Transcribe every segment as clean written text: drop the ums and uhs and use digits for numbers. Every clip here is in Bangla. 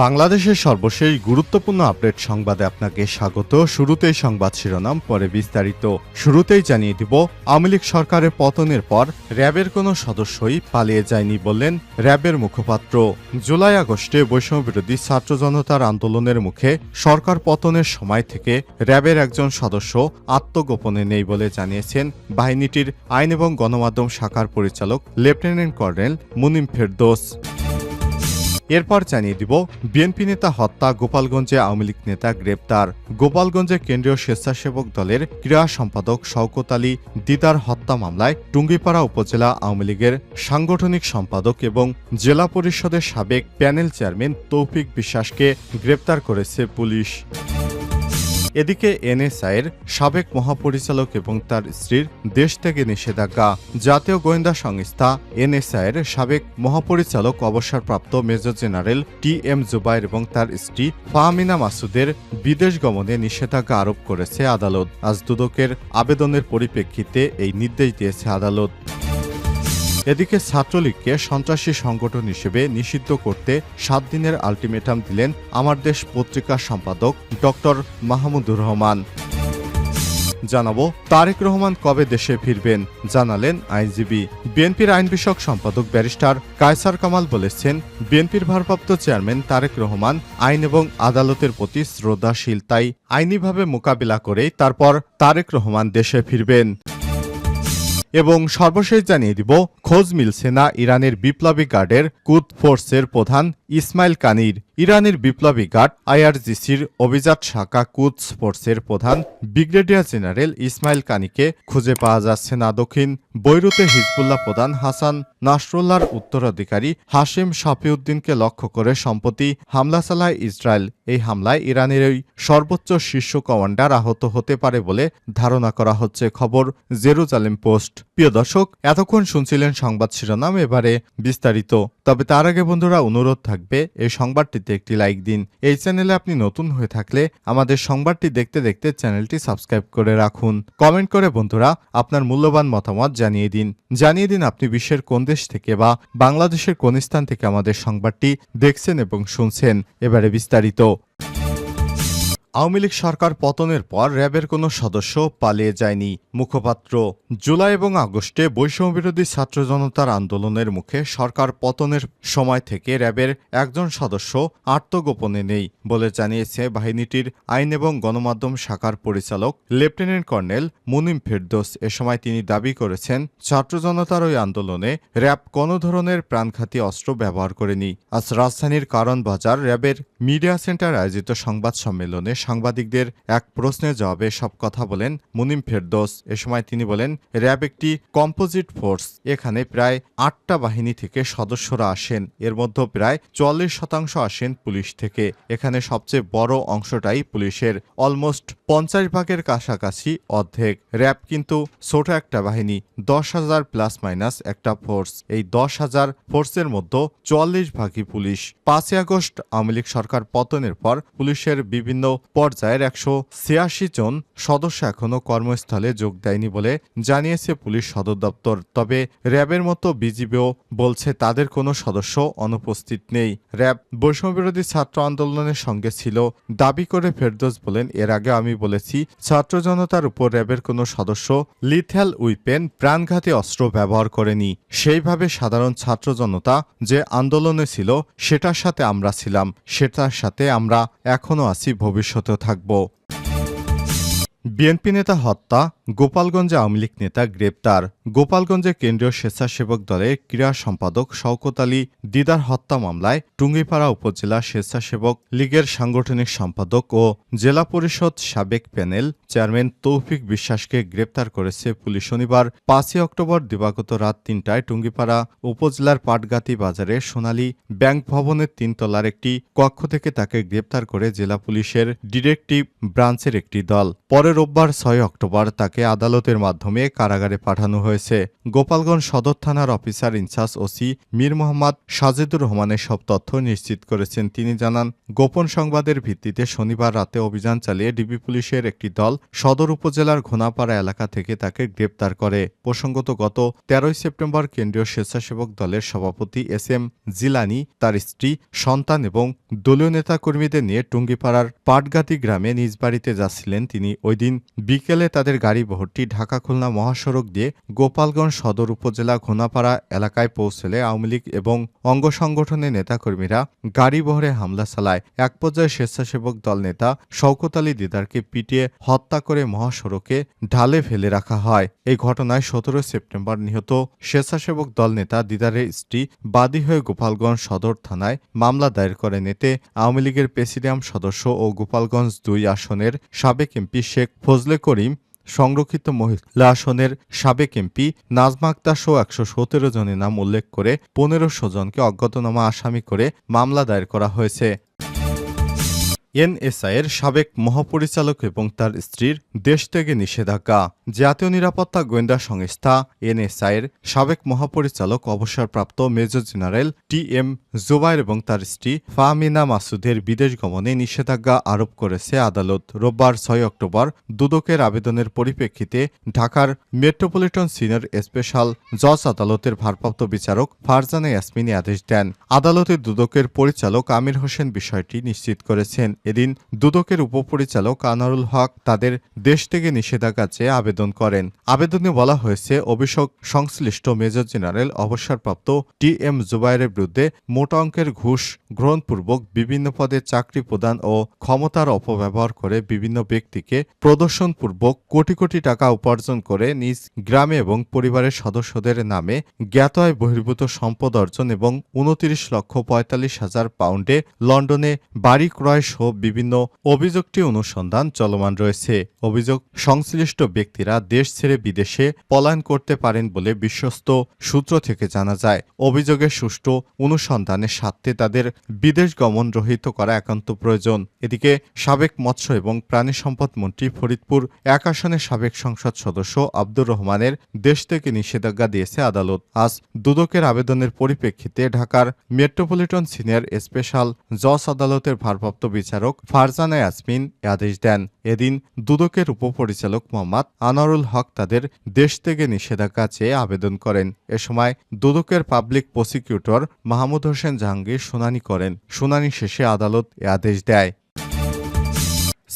বাংলাদেশের সর্বশেষ গুরুত্বপূর্ণ আপডেট সংবাদে আপনাকে স্বাগত। শুরুতেই সংবাদ শিরোনাম, পরে বিস্তারিত। শুরুতেই জানিয়ে দিব, আওয়ামী লীগ সরকারের পতনের পর র্যাবের কোনো সদস্যই পালিয়ে যায়নি বললেন র্যাবের মুখপাত্র। জুলাই আগস্টে বৈষম্যবিরোধী ছাত্র জনতার আন্দোলনের মুখে সরকার পতনের সময় থেকে র্যাবের একজন সদস্য আত্মগোপনে নেই বলে জানিয়েছেন বাহিনীটির আইন এবং গণমাধ্যম শাখার পরিচালক লেফটেন্যান্ট কর্নেল মুনিম ফেরদৌস। এরপর জানিয়ে দিব, বিএনপি নেতা হত্যা, গোপালগঞ্জে আওয়ামী লীগ নেতা গ্রেপ্তার। গোপালগঞ্জে কেন্দ্রীয় স্বেচ্ছাসেবক দলের ক্রীড়া সম্পাদক শওকত আলী দিদার হত্যা মামলায় টুঙ্গিপাড়া উপজেলা আওয়ামী লীগের সাংগঠনিক সম্পাদক এবং জেলা পরিষদের সাবেক প্যানেল চেয়ারম্যান তৌফিক বিশ্বাসকে গ্রেপ্তার করেছে পুলিশ। এদিকে এনএসআইয়ের সাবেক মহাপরিচালক এবং তার স্ত্রীর দেশ থেকে নিষেধাজ্ঞা। জাতীয় গোয়েন্দা সংস্থা এনএসআইয়ের সাবেক মহাপরিচালক অবসরপ্রাপ্ত মেজর জেনারেল টি.এম. জুবায়ের এবং তার স্ত্রী ফাহমিনা মাসুদের বিদেশ গমনে নিষেধাজ্ঞা আরোপ করেছে আদালত। আজ দুদকের আবেদনের পরিপ্রেক্ষিতে এই নির্দেশ দিয়েছে আদালত। এদিকে ছাত্রলীগকে সন্ত্রাসী সংগঠন হিসেবে নিষিদ্ধ করতে 7 দিনের আলটিমেটাম দিলেন আমার দেশ পত্রিকার সম্পাদক ডক্টর মাহমুদুর রহমান। জানাবো, তারেক রহমান কবে দেশে ফিরবেন, জানালেন আইনজীবী। বিএনপির আইন বিষয়ক সম্পাদক ব্যারিস্টার কায়সার কামাল বলেছেন, বিএনপির ভারপ্রাপ্ত চেয়ারম্যান তারেক রহমান আইন এবং আদালতের প্রতি শ্রদ্ধাশীল, তাই আইনিভাবে মোকাবিলা করেই তারপর তারেক রহমান দেশে ফিরবেন। এবং সর্বশেষ জানিয়ে দিব, খোঁজ মিলছে না ইরানের বিপ্লবী গার্ডের কুদ ফোর্সের প্রধান ইসমাইল কানির। ইরানের বিপ্লবী গার্ড আইআরজিসির অভিজাত শাখা কুদস ফোর্সের প্রধান ব্রিগেডিয়ার জেনারেল ইসমাইল কানিকে খুঁজে পাওয়া যাচ্ছে না। দক্ষিণ বৈরুতে হিজবুল্লাহ প্রধান হাসান নাসরুল্লাহর উত্তরাধিকারী হাশেম শাফিউদ্দিনকে লক্ষ্য করে সম্প্রতি হামলা চালায় ইসরায়েল। এই হামলায় ইরানের ওই সর্বোচ্চ শীর্ষ কমান্ডার আহত হতে পারে বলে ধারণা করা হচ্ছে, খবর জেরুজালেম পোস্ট। প্রিয় দর্শক, এতক্ষণ শুনছিলেন সংবাদ শিরোনাম, এবারে বিস্তারিত। তবে তার আগে বন্ধুরা, অনুরোধ থাকবে এই সংবাদটিতে একটি লাইক দিন। এই চ্যানেলে আপনি নতুন হয়ে থাকলে আমাদের সংবাদটি দেখতে দেখতে চ্যানেলটি সাবস্ক্রাইব করে রাখুন। কমেন্ট করে বন্ধুরা আপনার মূল্যবান মতামত জানিয়ে দিন আপনি বিশ্বের কোন দেশ থেকে বা বাংলাদেশের কোন স্থান থেকে আমাদের সংবাদটি দেখছেন এবং শুনছেন। এবারে বিস্তারিত। আওয়ামী লীগ সরকার পতনের পর র্যাবের কোনো সদস্য পালিয়ে যায়নি, মুখপাত্র। জুলাই এবং আগস্টে বৈষম্যবিরোধী ছাত্র জনতার আন্দোলনের মুখে সরকার পতনের সময় থেকে র্যাবের একজন সদস্য আত্মগোপনে নেই বলে জানিয়েছে বাহিনীটির আইন এবং গণমাধ্যম শাখার পরিচালক লেফটেন্যান্ট কর্নেল মুনিম ফেরদৌস। এ সময় তিনি দাবি করেছেন, ছাত্র জনতার ওই আন্দোলনে র্যাব কোনো ধরনের প্রাণঘাতী অস্ত্র ব্যবহার করেনি। আজ রাজধানীর কারণ বাজার র্যাবের মিডিয়া সেন্টার আয়োজিত সংবাদ সম্মেলনে সাংবাদিকদের এক প্রশ্নের জবাবে সব কথা বলেন মুনিম ফেরদৌস। এ সময় তিনি বলেন, র্যাব একটি কম্পোজিট ফোর্স। এখানে প্রায় 8টা বাহিনী থেকে সদস্যরা আসেন, এর মধ্যে প্রায় 44% আসেন পুলিশ থেকে। এখানে সবচেয়ে বড় অংশটাই পুলিশের, অলমোস্ট 50 ভাগের কাছাকাছি, অর্ধেক। র্যাব কিন্তু ছোট একটা বাহিনী, 10,000 প্লাস মাইনাস একটা ফোর্স। এই 10,000 ফোর্সের মধ্যে 44 ভাগই পুলিশ। 5 আগস্ট আওয়ামী লীগ সরকার পতনের পর পুলিশের বিভিন্ন পর্যায়ের 186 জন সদস্য এখনও কর্মস্থলে যোগ দেয়নি বলে জানিয়েছে পুলিশ সদর দপ্তর। তবে র্যাবের মতো বিজিবিও বলছে তাদের কোনো সদস্য অনুপস্থিত নেই। র্যাব বৈষম্যবিরোধী ছাত্র আন্দোলনের সঙ্গে ছিল দাবি করে ফেরদৌস বলেন, এর আগে আমি বলেছি, ছাত্র জনতার উপর র্যাবের কোনো সদস্য লিথ্যাল উইপেন, প্রাণঘাতী অস্ত্র ব্যবহার করেনি। সেইভাবে সাধারণ ছাত্র জনতা যে আন্দোলনে ছিল সেটার সাথে আমরা ছিলাম, সেটার সাথে আমরা এখনও আছি, ভবিষ্যতেও থাকব। বিএনপি নেতা হত্যা, গোপালগঞ্জে আওয়ামী লীগ নেতা গ্রেপ্তার। গোপালগঞ্জে কেন্দ্রীয় স্বেচ্ছাসেবক দলের ক্রীড়া সম্পাদক শওকত আলী দিদার হত্যা মামলায় টুঙ্গিপাড়া উপজেলা স্বেচ্ছাসেবক লীগের সাংগঠনিক সম্পাদক ও জেলা পরিষদ সাবেক প্যানেল চেয়ারম্যান তৌফিক বিশ্বাসকে গ্রেপ্তার করেছে পুলিশ। শনিবার 5 অক্টোবর দিবাগত রাত 3টায় টুঙ্গিপাড়া উপজেলার পাটগাতি বাজারে সোনালী ব্যাংক ভবনের 3 তলার একটি কক্ষ থেকে তাকে গ্রেপ্তার করে জেলা পুলিশের ডিটেকটিভ ব্রাঞ্চের একটি দল। পরে রোববার 6 অক্টোবর তাকে তাকে আদালতের মাধ্যমে কারাগারে পাঠানো হয়েছে। গোপালগঞ্জ সদর থানার officer in charge OC Mir Mohammad Sajedur রহমানের সব তথ্য নিশ্চিত করেছেন। তিনি জানান, গোপন সংবাদের ভিত্তিতে শনিবার রাতে অভিযান চালিয়ে ডিবি পুলিশের একটি দল সদর উপজেলার ঘোনাপাড়া এলাকা থেকে তাকে গ্রেপ্তার করে। প্রসঙ্গত, গত 13 সেপ্টেম্বর কেন্দ্রীয় স্বেচ্ছাসেবক দলের সভাপতি এস এম জিলানি তার স্ত্রী, সন্তান এবং দলীয় নেতাকর্মীদের নিয়ে টুঙ্গিপাড়ার পাটগাতি গ্রামে নিজ বাড়িতে যাচ্ছিলেন। তিনি ওই দিন বিকেলে তাদের গাড়ি বহরটি ঢাকা-খুলনা মহাসড়ক দিয়ে গোপালগঞ্জ সদর উপজেলা ঘোনাপাড়া এলাকায় পৌঁছলে আওয়ামী লীগ এবং অঙ্গ সংগঠনের নেতাকর্মীরা গাড়ি বহরে হামলা চালায়। এক পর্যায়ে স্বেচ্ছাসেবক দল নেতা শওকত আলী দিদারকে পিটিয়ে হত্যা করে মহাসড়কে ঢালে ফেলে রাখা হয়। এই ঘটনায় 17 সেপ্টেম্বর নিহত স্বেচ্ছাসেবক দল নেতা দিদারের স্ত্রী বাদী হয়ে গোপালগঞ্জ সদর থানায় মামলা দায়ের করেন। এতে আওয়ামী লীগের প্রেসিডিয়াম সদস্য ও গোপালগঞ্জ 2 আসনের সাবেক এমপি শেখ ফজলে করিম, সংরক্ষিত মহিলা আসনের সাবেক এমপি নাজমা আক্তার সহ 117 জনের নাম উল্লেখ করে 1500 জনকে অজ্ঞাতনামা আসামি করে মামলা দায়ের করা হয়েছে। এনএসআইয়ের সাবেক মহাপরিচালক এবং তার স্ত্রীর দেশ থেকে নিষেধাজ্ঞা। জাতীয় নিরাপত্তা গোয়েন্দা সংস্থা এনএসআইয়ের সাবেক মহাপরিচালক অবসরপ্রাপ্ত major general T M Zubair এবং তার স্ত্রী ফাহমিনা মাসুদের বিদেশ গমনে নিষেধাজ্ঞা আরোপ করেছে আদালত। রোববার 6 অক্টোবর দুদকের আবেদনের পরিপ্রেক্ষিতে ঢাকার মেট্রোপলিটন সিনিয়র স্পেশাল জজ আদালতের ভারপ্রাপ্ত বিচারক ফারজানা ইয়াসমিন আদেশ দেন। আদালতে দুদকের পরিচালক আমির হোসেন বিষয়টি নিশ্চিত করেছেন। এদিন দুদকের উপপরিচালক আনারুল হক তাদের দেশ থেকে নিষেধাজ্ঞা চেয়ে আবেদন করেন। আবেদনে বলা হয়েছে, অভিযোগ সংশ্লিষ্ট মেজর জেনারেল অবসরপ্রাপ্ত টি এম জুবায়েরের বিরুদ্ধে মোটা অঙ্কের ঘুষ গ্রহণপূর্বক বিভিন্ন পদে চাকরি প্রদান ও ক্ষমতার অপব্যবহার করে বিভিন্ন ব্যক্তিকে প্রদর্শনপূর্বক কোটি কোটি টাকা উপার্জন করে নিজ গ্রামে এবং পরিবারের সদস্যদের নামে জ্ঞাত আয় বহির্ভূত সম্পদ অর্জন এবং 29,45,000 পাউন্ডে লন্ডনে বাড়ি ক্রয় সহ বিভিন্ন অভিযোগটি অনুসন্ধান চলমান রয়েছে। অভিযোগ সংশ্লিষ্ট ব্যক্তিরা দেশ ছেড়ে বিদেশে পলায়ন করতে পারেন বলে বিশ্বস্ত সূত্র থেকে জানা যায়। অভিযোগের সুষ্ঠু অনুসন্ধানের স্বার্থে তাদের বিদেশ গমন রহিত করা একান্ত প্রয়োজন। এদিকে সাবেক মৎস্য এবং প্রাণী সম্পদ মন্ত্রী ফরিদপুর 1 আসনের সাবেক সংসদ সদস্য আব্দুর রহমানের দেশ থেকে নিষেধাজ্ঞা দিয়েছে আদালত। আজ দুদকের আবেদনের পরিপ্রেক্ষিতে ঢাকার মেট্রোপলিটন সিনিয়র স্পেশাল জজ আদালতের ভারপ্রাপ্ত বিচারক ফারজানা ইয়াসমিন আদেশ দেন। এদিন দুদকের উপপরিচালক মোহাম্মদ আনারুল হক তাদের দেশ থেকে নিষেধাজ্ঞা চেয়ে আবেদন করেন। এ সময় দুদকের পাবলিক প্রসিকিউটর মাহমুদ হোসেন জাহাঙ্গীর শুনানি করেন। শুনানি শেষে আদালত এ আদেশ দেয়।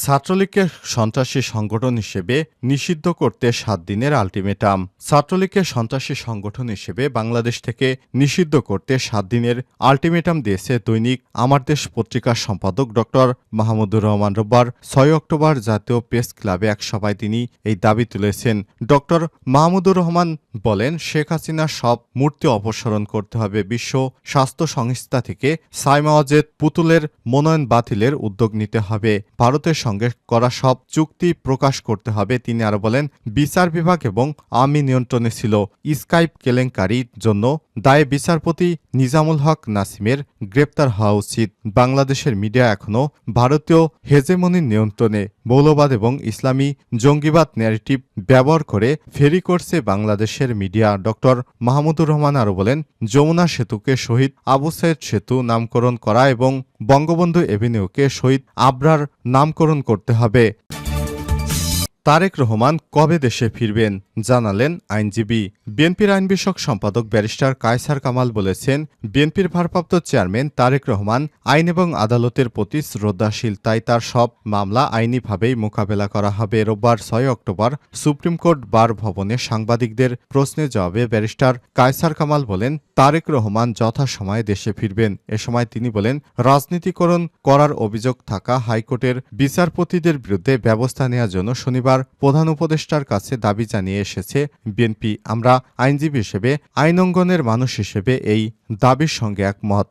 ছাত্রলীগকে সন্ত্রাসী সংগঠন হিসেবে নিষিদ্ধ করতে 7 দিনের আলটিমেটাম। ছাত্রলীগকে সন্ত্রাসী সংগঠন হিসেবে বাংলাদেশ থেকে নিষিদ্ধ করতে 7 দিনের আলটিমেটাম দিয়েছে দৈনিক আমার দেশ পত্রিকার সম্পাদক ড মাহমুদুর রহমান। রোববার 6 অক্টোবর জাতীয় প্রেস ক্লাবে এক সভায় তিনি এই দাবি তুলেছেন। ড মাহমুদুর রহমান বলেন, শেখ হাসিনার সব মূর্তি অপসারণ করতে হবে। বিশ্ব স্বাস্থ্য সংস্থা থেকে সাইমাওয়াজেদ পুতুলের মনোনয়ন বাতিলের উদ্যোগ নিতে হবে। ভারতের সঙ্গে করা সব চুক্তি প্রকাশ করতে হবে। তিনি আরো বলেন, বিচার বিভাগ এবং আওয়ামী নিয়ন্ত্রণে ছিল। স্কাইপ কেলেঙ্কারির জন্য দায়ে বিচারপতি নিজামুল হক নাসিমের গ্রেপ্তার হওয়া উচিত। বাংলাদেশের মিডিয়া এখনও ভারতীয় হেজেমনির নিয়ন্ত্রণে। মৌলবাদ এবং ইসলামী জঙ্গিবাদ ন্যারেটিভ ব্যবহার করে ফেরি করছে বাংলাদেশের মিডিয়া। ড মাহমুদুর রহমান আরো বলেন, যমুনা সেতুকে শহীদ আবু সাইদ সেতু নামকরণ করা এবং বঙ্গবন্ধু এভিনিউকে শহীদ আবরার নামকরণ করতে হবে। তারেক রহমান কবে দেশে ফিরবেন জানালেন আইনজীবী। বিএনপির আইন বিষয়ক সম্পাদক ব্যারিস্টার কায়সার কামাল বলেছেন, বিএনপির ভারপ্রাপ্ত চেয়ারম্যান তারেক রহমান আইন এবং আদালতের প্রতি শ্রদ্ধাশীল, তাই তার সব মামলা আইনিভাবেই মোকাবেলা করা হবে। রোববার 6 অক্টোবর সুপ্রিম কোর্ট বার ভবনে সাংবাদিকদের প্রশ্নের জবাবে ব্যারিস্টার কায়সার কামাল বলেন, তারেক রহমান যথাসময়ে দেশে ফিরবেন। এ সময় তিনি বলেন, রাজনীতিকরণ করার অভিযোগ থাকা হাইকোর্টের বিচারপতিদের বিরুদ্ধে ব্যবস্থা নেওয়ার জন্য শনিবার প্রধান উপদেষ্টার কাছে দাবি জানিয়ে এসেছে বিএনপি। আমরা আইনজীবী হিসেবে, আইন অঙ্গনের মানুষ হিসেবে এই দাবির সঙ্গে একমত।